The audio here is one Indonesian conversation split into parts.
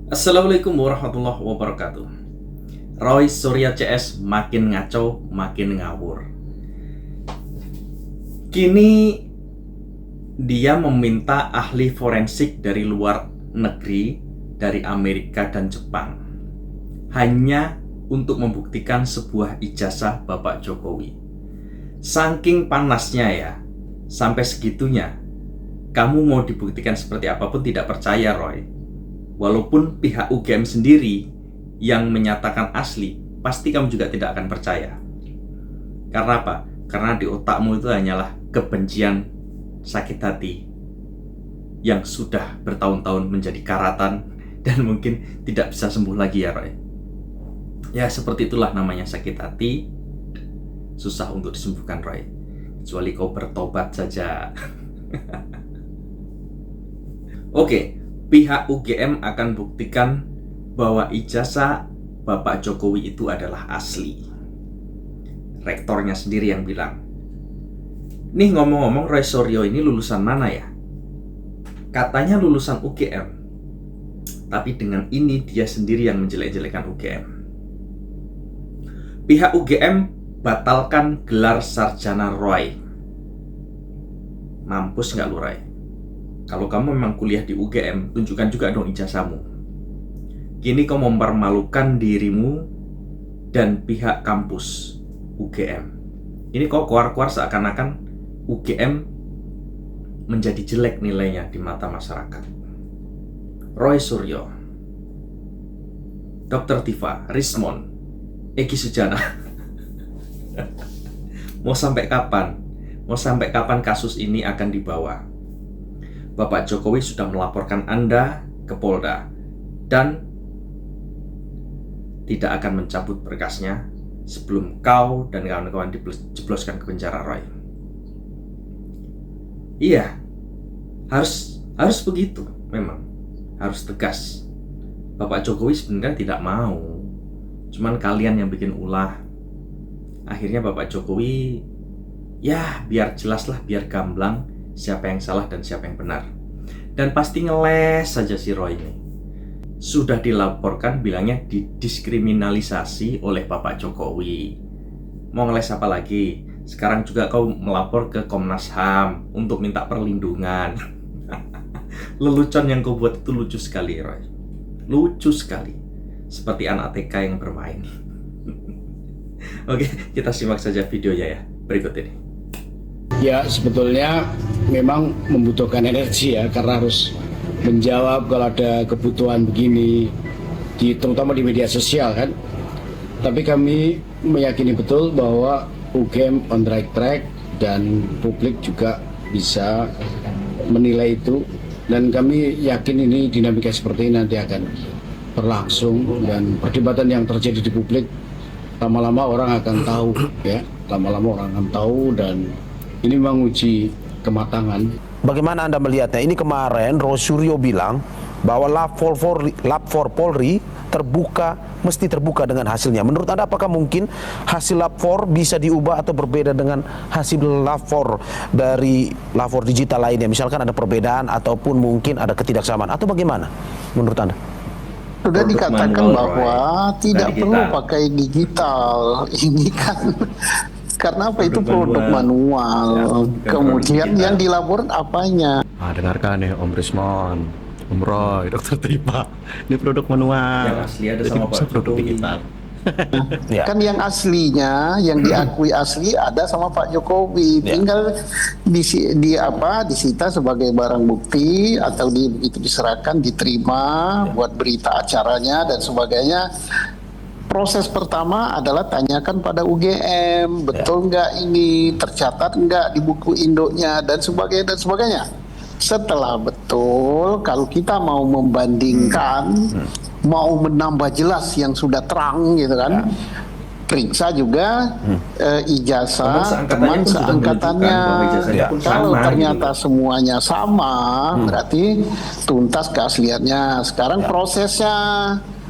Assalamualaikum warahmatullahi wabarakatuh. Roy Surya CS makin ngaco, makin ngawur. Kini dia meminta ahli forensik dari luar negeri, dari Amerika dan Jepang, hanya untuk membuktikan sebuah ijazah Bapak Jokowi. Saking panasnya ya, sampai segitunya. Kamu mau dibuktikan seperti apapun tidak percaya, Roy. Walaupun pihak UGM sendiri yang menyatakan asli, pasti kamu juga tidak akan percaya. Karena apa? Karena di otakmu itu hanyalah kebencian, sakit hati yang sudah bertahun-tahun menjadi karatan dan mungkin tidak bisa sembuh lagi ya, Roy. Ya, seperti itulah namanya sakit hati. Susah untuk disembuhkan, Roy. Kecuali kau bertobat saja. Oke, pihak UGM akan buktikan bahwa ijazah Bapak Jokowi itu adalah asli. Rektornya sendiri yang bilang. Nih ngomong-ngomong, Roy Suryo ini lulusan mana ya? Katanya lulusan UGM. Tapi dengan ini dia sendiri yang menjelek-jelekan UGM. Pihak UGM batalkan gelar sarjana Roy. Mampus nggak lu, Roy? Kalau kamu memang kuliah di UGM, tunjukkan juga dong ijazahmu. Kini kau mempermalukan dirimu dan pihak kampus UGM. Ini kau keluar-keluar seakan-akan UGM menjadi jelek nilainya di mata masyarakat. Roy Suryo, Dr. Tifa, Rismon, Eki Sujana. Mau sampai kapan? Mau sampai kapan kasus ini akan dibawa? Bapak Jokowi sudah melaporkan Anda ke Polda dan tidak akan mencabut berkasnya sebelum kau dan kawan-kawan dijebloskan ke penjara, Roy. Iya, harus begitu, memang harus tegas. Bapak Jokowi sebenarnya tidak mau, cuman kalian yang bikin ulah. Akhirnya Bapak Jokowi, ya biar jelas lah, biar gamblang siapa yang salah dan siapa yang benar. Dan pasti ngeles saja si Roy ini. Sudah dilaporkan, bilangnya didiskriminalisasi oleh Bapak Jokowi. Mau ngeles apa lagi? Sekarang juga kau melapor ke Komnas HAM untuk minta perlindungan. Lelucon yang kau buat itu lucu sekali, Roy. Lucu sekali. Seperti anak TK yang bermain. Oke, kita simak saja videonya ya, berikut ini. Ya, sebetulnya memang membutuhkan energi ya, karena harus menjawab kalau ada kebutuhan begini, terutama di media sosial kan. Tapi kami meyakini betul bahwa UGM on the right track dan publik juga bisa menilai itu. Dan kami yakin ini dinamika seperti ini nanti akan berlangsung, dan perdebatan yang terjadi di publik lama-lama orang akan tahu ya, lama-lama orang akan tahu, dan ini menguji kematangan. Bagaimana Anda melihatnya? Ini kemarin Roy Suryo bilang bahwa lab for Polri mesti terbuka dengan hasilnya. Menurut Anda apakah mungkin hasil lab for bisa diubah atau berbeda dengan hasil lab for dari lab for digital lainnya? Misalkan ada perbedaan ataupun mungkin ada ketidaksamaan, atau bagaimana menurut Anda? Sudah dikatakan bahwa tidak Dari perlu kita. pakai digital. Ini kan karena apa, itu produk manual. Ya, bukan Kemudian produk yang digital. dilaporin apanya? Dengarkan ya Om Rismon, Om Roy, Dokter Tipa. Ini produk manual. Yang asli ada Jadi sama bisa Pak produk Jokowi. digital. Ya. Kan yang aslinya, yang diakui asli ada sama Pak Jokowi. Ya. Tinggal disita sebagai barang bukti, atau begitu diserahkan, diterima buat berita acaranya dan sebagainya. Proses pertama adalah tanyakan pada UGM, betul nggak ini, tercatat nggak di buku induknya, dan sebagainya dan sebagainya. Setelah betul, kalau kita mau membandingkan, mau menambah jelas yang sudah terang gitu kan, periksa juga ijazah teman seangkatannya. Kalau ternyata semuanya sama, berarti tuntas keasliannya. Sekarang prosesnya,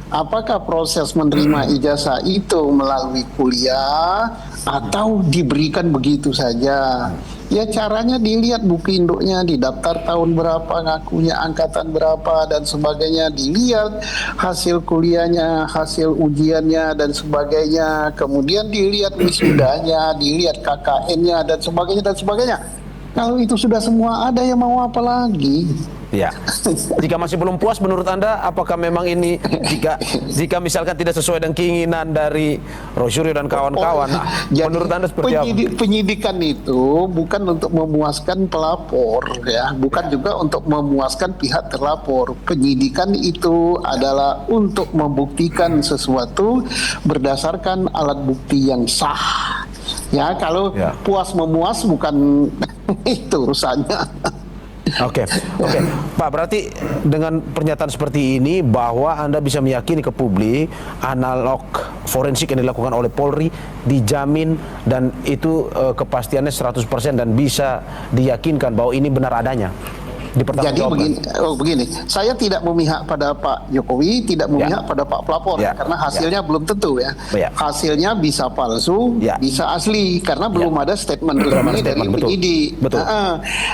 apakah proses menerima ijazah itu melalui kuliah atau diberikan begitu saja. Ya caranya dilihat buku induknya, di daftar tahun berapa, ngakunya angkatan berapa dan sebagainya, dilihat hasil kuliahnya, hasil ujiannya dan sebagainya, kemudian dilihat wisudanya, dilihat KKN-nya dan sebagainya dan sebagainya. Kalau itu sudah semua ada, ya mau apa lagi? Ya. Jika masih belum puas menurut Anda, apakah memang ini jika misalkan tidak sesuai dengan keinginan dari Rosario dan kawan-kawan, menurut Anda seperti apa? Penyidikan itu bukan untuk memuaskan pelapor, ya, bukan juga untuk memuaskan pihak terlapor. Penyidikan itu adalah untuk membuktikan sesuatu berdasarkan alat bukti yang sah. Ya, kalau puas memuas bukan itu urusannya. Oke. Pak, berarti dengan pernyataan seperti ini bahwa Anda bisa meyakini ke publik analog forensik yang dilakukan oleh Polri dijamin dan itu kepastiannya 100% dan bisa diyakinkan bahwa ini benar adanya. Jadi begini, saya tidak memihak pada Pak Jokowi, tidak memihak pada Pak pelapor, karena hasilnya belum tentu ya. Hasilnya bisa palsu, bisa asli, karena belum ada statement resmi dari penyidik.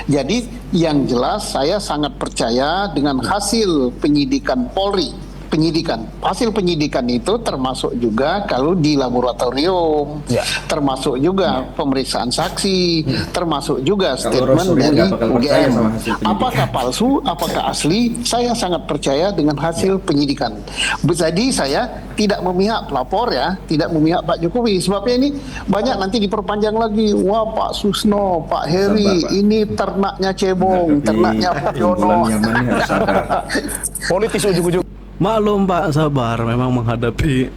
Jadi yang jelas saya sangat percaya dengan hasil penyidikan Polri. Hasil penyidikan itu termasuk juga kalau di laboratorium, termasuk juga pemeriksaan saksi, termasuk juga statement dari UGM. Apakah palsu, apakah asli, saya sangat percaya dengan hasil penyidikan. Jadi saya tidak memihak pelapor, ya, tidak memihak Pak Jokowi. Sebabnya ini banyak nanti diperpanjang lagi. Wah, Pak Susno, Pak Heri, ini ternaknya cebong, ternaknya Pudiono. Politis ujung-ujung. Maklum Pak, sabar, memang menghadapi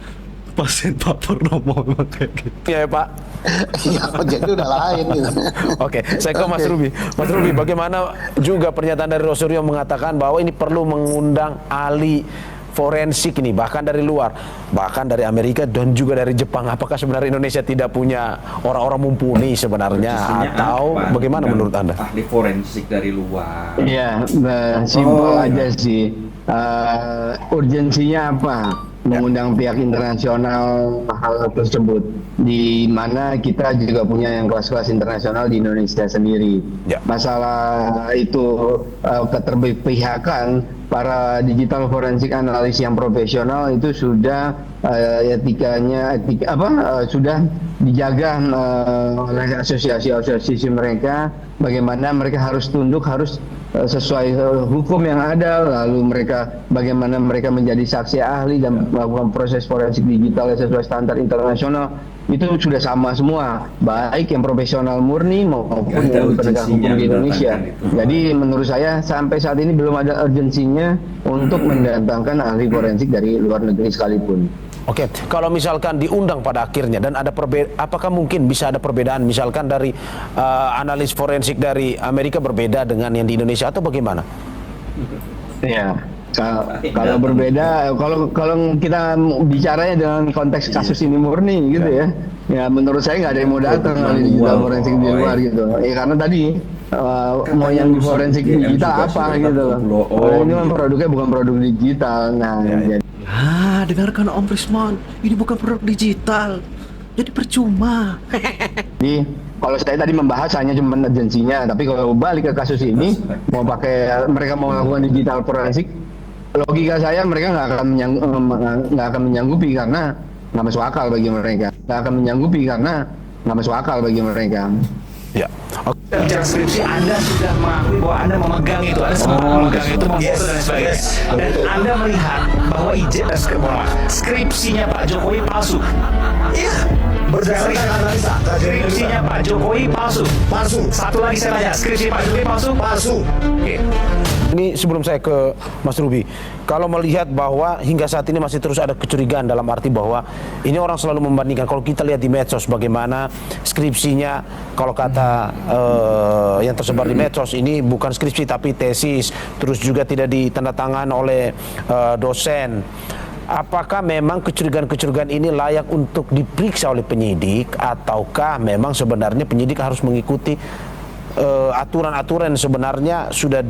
pasien Pak Purnomo memang kayak gitu. Ya Pak. Ya, jadi udah lain gitu. Oke, saya ke Mas Ruby. Mas Ruby, bagaimana juga pernyataan dari Rosario mengatakan bahwa ini perlu mengundang ahli forensik ini, bahkan dari luar, bahkan dari Amerika dan juga dari Jepang. Apakah sebenarnya Indonesia tidak punya orang-orang mumpuni sebenarnya, atau bagaimana menurut Anda? Ahli forensik dari luar. Ya, simpel aja sih. Urgensinya apa? Mengundang pihak internasional hal tersebut, di mana kita juga punya yang kelas-kelas internasional di Indonesia sendiri. Masalah itu keterpihakan para digital forensik analis yang profesional itu sudah sudah dijaga oleh asosiasi mereka, bagaimana mereka harus tunduk, harus sesuai hukum yang ada, lalu bagaimana mereka menjadi saksi ahli dan melakukan proses forensik digital sesuai standar internasional. Itu sudah sama semua, baik yang profesional murni maupun yang penegak hukum di Indonesia. Jadi menurut saya sampai saat ini belum ada urgensinya untuk mendatangkan ahli forensik dari luar negeri sekalipun. Oke, kalau misalkan diundang pada akhirnya dan ada apakah mungkin bisa ada perbedaan misalkan dari analis forensik dari Amerika berbeda dengan yang di Indonesia atau bagaimana? Ya, kalau berbeda, kalau kita bicaranya dengan konteks kasus ini murni gitu ya, ya menurut saya nggak ada yang mau datang ahli digital forensik di luar gitu. Ya karena tadi mau yang di forensik digital apa gitu. Ini kan produknya bukan produk digital. Nah, jadi dengarkan Om Prismon, ini bukan produk digital, jadi percuma. Jadi kalau saya tadi membahas hanya cuma urgensinya, tapi kalau balik ke kasus ini, mereka mau melakukan digital forensik, logika saya mereka nggak akan menyanggupi karena nggak masuk akal bagi mereka. Ya. Bicara skripsi, Anda sudah mengakui bahwa Anda memegang itu, Anda sempat memegang itu, memfoto dan sebagainya. Dan Anda melihat bahwa skripsinya Pak Jokowi palsu. Iya. Berdasarkan analisa, skripsinya Pak Jokowi palsu. Satu lagi saya tanya, skripsi Pak Jokowi palsu. Oke. Ini sebelum saya ke Mas Ruby, kalau melihat bahwa hingga saat ini masih terus ada kecurigaan dalam arti bahwa ini orang selalu membandingkan, kalau kita lihat di medsos bagaimana skripsinya, kalau kata yang tersebar di medsos ini bukan skripsi tapi tesis, terus juga tidak ditandatangan oleh dosen. Apakah memang kecurigaan-kecurigaan ini layak untuk diperiksa oleh penyidik, ataukah memang sebenarnya penyidik harus mengikuti aturan-aturan sebenarnya sudah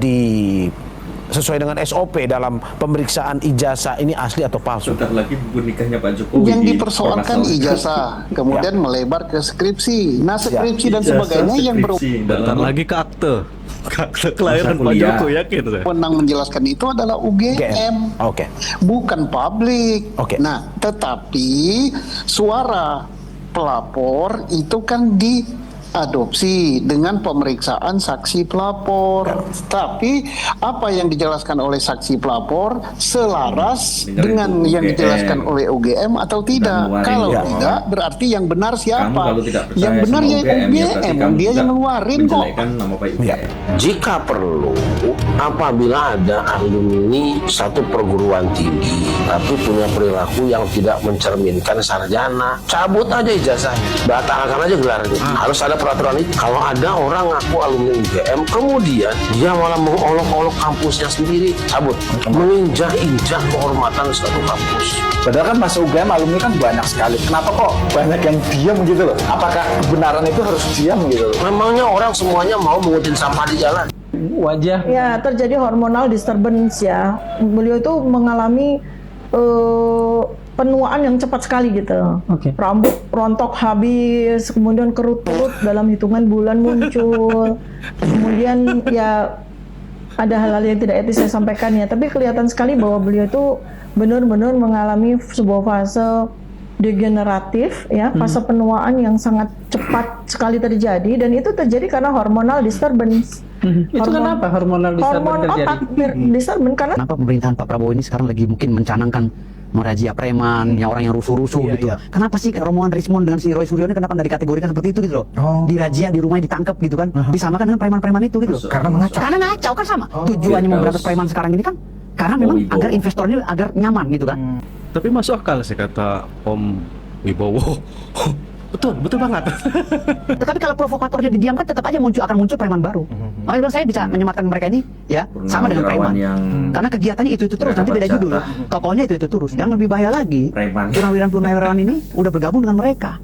sesuai dengan SOP dalam pemeriksaan ijazah ini asli atau palsu. Sebentar lagi buku nikahnya Pak Jokowi Yang dipersoalkan dipermasalahkan. ijazah, kemudian melebar ke skripsi. Nah, skripsi dan Ijazah, sebagainya yang skripsi, Bentar dalam lagi ke akte kelahiran Masa Pak kuliah. Joko, yakin saya. berwenang menjelaskan itu adalah UGM. Oke. Bukan publik. Oke. Nah, tetapi suara pelapor itu kan diadopsi dengan pemeriksaan saksi pelapor. Tapi apa yang dijelaskan oleh saksi pelapor selaras Dengan dengan itu yang UGM. dijelaskan oleh UGM atau tidak? ngeluarin Kalau dong. tidak, berarti yang benar Kamu siapa? kalau tidak percaya Yang benar sama ya UGM, ya berarti UGM, kamu dia juga yang ngeluarin kok. menjelekkan nama baik UGM. Jika perlu, apabila ada alumni satu perguruan tinggi tapi punya perilaku yang tidak mencerminkan sarjana, cabut aja ijazahnya, batalkan aja gelarnya. Harus ada peraturan itu. Kalau ada orang ngaku alumni UGM, kemudian dia malah mengolok-olok kampusnya sendiri, cabut. Menginjak-injak kehormatan satu kampus. Padahal kan masa UGM alumni kan banyak sekali. Kenapa kok banyak yang diam gitu loh? Apakah kebenaran itu harus diam gitu loh? Memangnya orang semuanya mau mengutin sampah di jalan? Wajah Ya, terjadi hormonal disturbance ya. Beliau itu mengalami penuaan yang cepat sekali gitu. Rambut rontok habis, kemudian kerut-kerut dalam hitungan bulan muncul. Kemudian ya ada hal-hal yang tidak etis saya sampaikan ya, tapi kelihatan sekali bahwa beliau itu benar-benar mengalami sebuah fase degeneratif ya, fase penuaan yang sangat cepat sekali terjadi, dan itu terjadi karena hormonal disturbance. Itu kenapa hormonal disturbance Hormon terjadi? otak disturbance karena Kenapa pemerintahan Pak Prabowo ini sekarang lagi mungkin mencanangkan merazia preman, yang orang yang rusuh-rusuh gitu. Kenapa sih Romuald Rismond dengan si Roy Suryo ini kenapa nggak dikategorikan seperti itu gitu loh? Dirazia di rumahnya ditangkap gitu kan? Disamakan dengan preman-preman itu gitu loh. Karena mengacau. Karena ngacau kan sama. Tujuannya memberantas preman sekarang ini kan karena memang agar investornya agar nyaman gitu kan. Tapi masuk akal sih kata Om Wibowo. Betul banget. Tetapi kalau provokatornya didiamkan tetap aja akan muncul preman baru. Makanya saya bisa menyematkan mereka ini ya sama dengan preman. Karena kegiatannya itu terus, nanti beda judul. Tokohnya itu terus. Yang lebih bahaya lagi, purnawirawan ini udah bergabung dengan mereka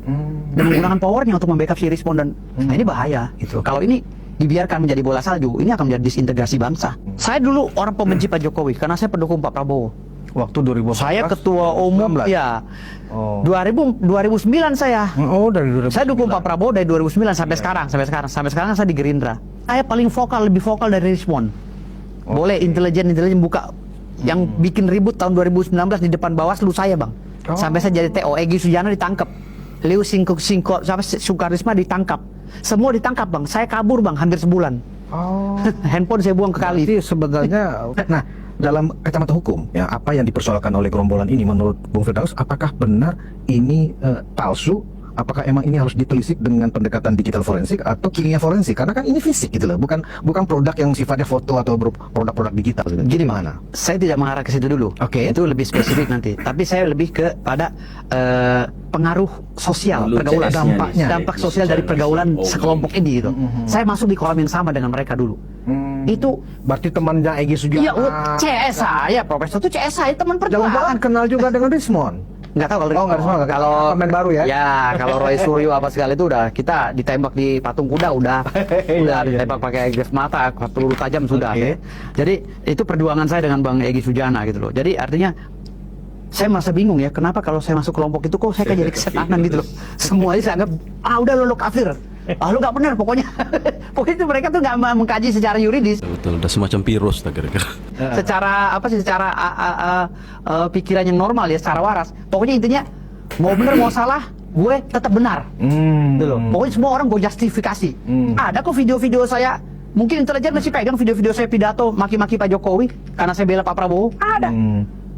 dan menggunakan powernya untuk membackup si Rismond dan nah ini bahaya gitu. Kalau ini dibiarkan menjadi bola salju, ini akan menjadi disintegrasi bangsa. Saya dulu orang pembenci Pak Jokowi karena saya pendukung Pak Prabowo. Waktu 2014. Saya ketua umum ya. 2009 saya. Dari 2009. Saya dukung Pak Prabowo dari 2009 sampai sekarang. Sampai sekarang saya di Gerindra. Saya paling vokal, lebih vokal dari Rismond. Boleh intelijen buka yang bikin ribut tahun 2019 di depan Bawaslu saya, Bang. Sampai saya jadi TO, Egy Sujana ditangkap. Liu Sukarisma ditangkap. Semua ditangkap, Bang. Saya kabur, Bang, hampir sebulan. Handphone saya buang ke kali. Jadi sebenarnya nah dalam kacamata hukum ya apa yang dipersoalkan oleh gerombolan ini menurut Bung Firdaus apakah benar ini palsu? Apakah emang ini harus ditelisik dengan pendekatan digital forensik atau kimia forensik? Karena kan ini fisik gitu loh, bukan produk yang sifatnya foto atau produk-produk digital. Gini mana? Saya tidak mengarah ke situ dulu. Oke. Itu lebih spesifik nanti. Tapi saya lebih kepada pengaruh sosial, pergaulan, dampak sosial dari pergaulan sekelompok ini gitu. Saya masuk di kolam yang sama dengan mereka dulu. Itu berarti temannya Egy Sujana. Iya, CS saya, profesor itu CS saya, teman perjuangan. Kenal juga dengan Rismond. Nggak tahu kalau kalau pemain baru ya. Ya, kalau Roy Suryo apa segala itu udah kita ditembak di patung kuda udah ditembak pakai gas mata, peluru tajam sudah. Jadi itu perjuangan saya dengan Bang Egy Sujana gitu loh. Jadi artinya saya merasa bingung ya, kenapa kalau saya masuk kelompok itu kok saya kayak jadi kesetanan gitu loh. Semuanya saya anggap udah lo kafir. Lu nggak benar pokoknya. Pokoknya itu mereka tuh nggak mengkaji secara yuridis. Betul, udah semacam virus tak kira-kira. Secara apa sih? Secara pikiran yang normal ya, secara waras. Pokoknya intinya mau benar mau salah, gue tetap benar. Gitu loh. Pokoknya semua orang gue justifikasi. Ada kok video-video saya. Mungkin intelijen masih pegang video-video saya pidato maki-maki Pak Jokowi karena saya bela Pak Prabowo. Ada.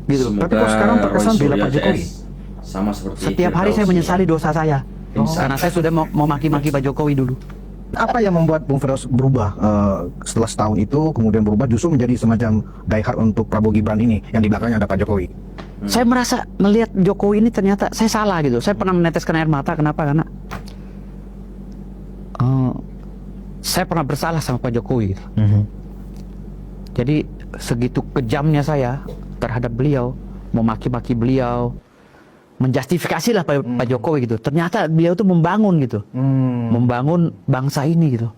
Gitu. Tapi kok sekarang terkesan bela Pak Jokowi. Sama seperti setiap hari saya menyesali dosa saya. Karena saya sudah mau maki-maki Pak Jokowi dulu. Apa yang membuat Bung Firdaus berubah setelah setahun itu kemudian berubah justru menjadi semacam diehard untuk Prabowo Gibran ini yang di belakangnya ada Pak Jokowi? Saya merasa melihat Jokowi ini ternyata saya salah gitu. Saya pernah meneteskan air mata. Kenapa? Karena saya pernah bersalah sama Pak Jokowi gitu. Jadi segitu kejamnya saya terhadap beliau, memaki-maki beliau, menjustifikasi lah Pak Jokowi gitu. Ternyata beliau tuh membangun gitu, membangun bangsa ini gitu.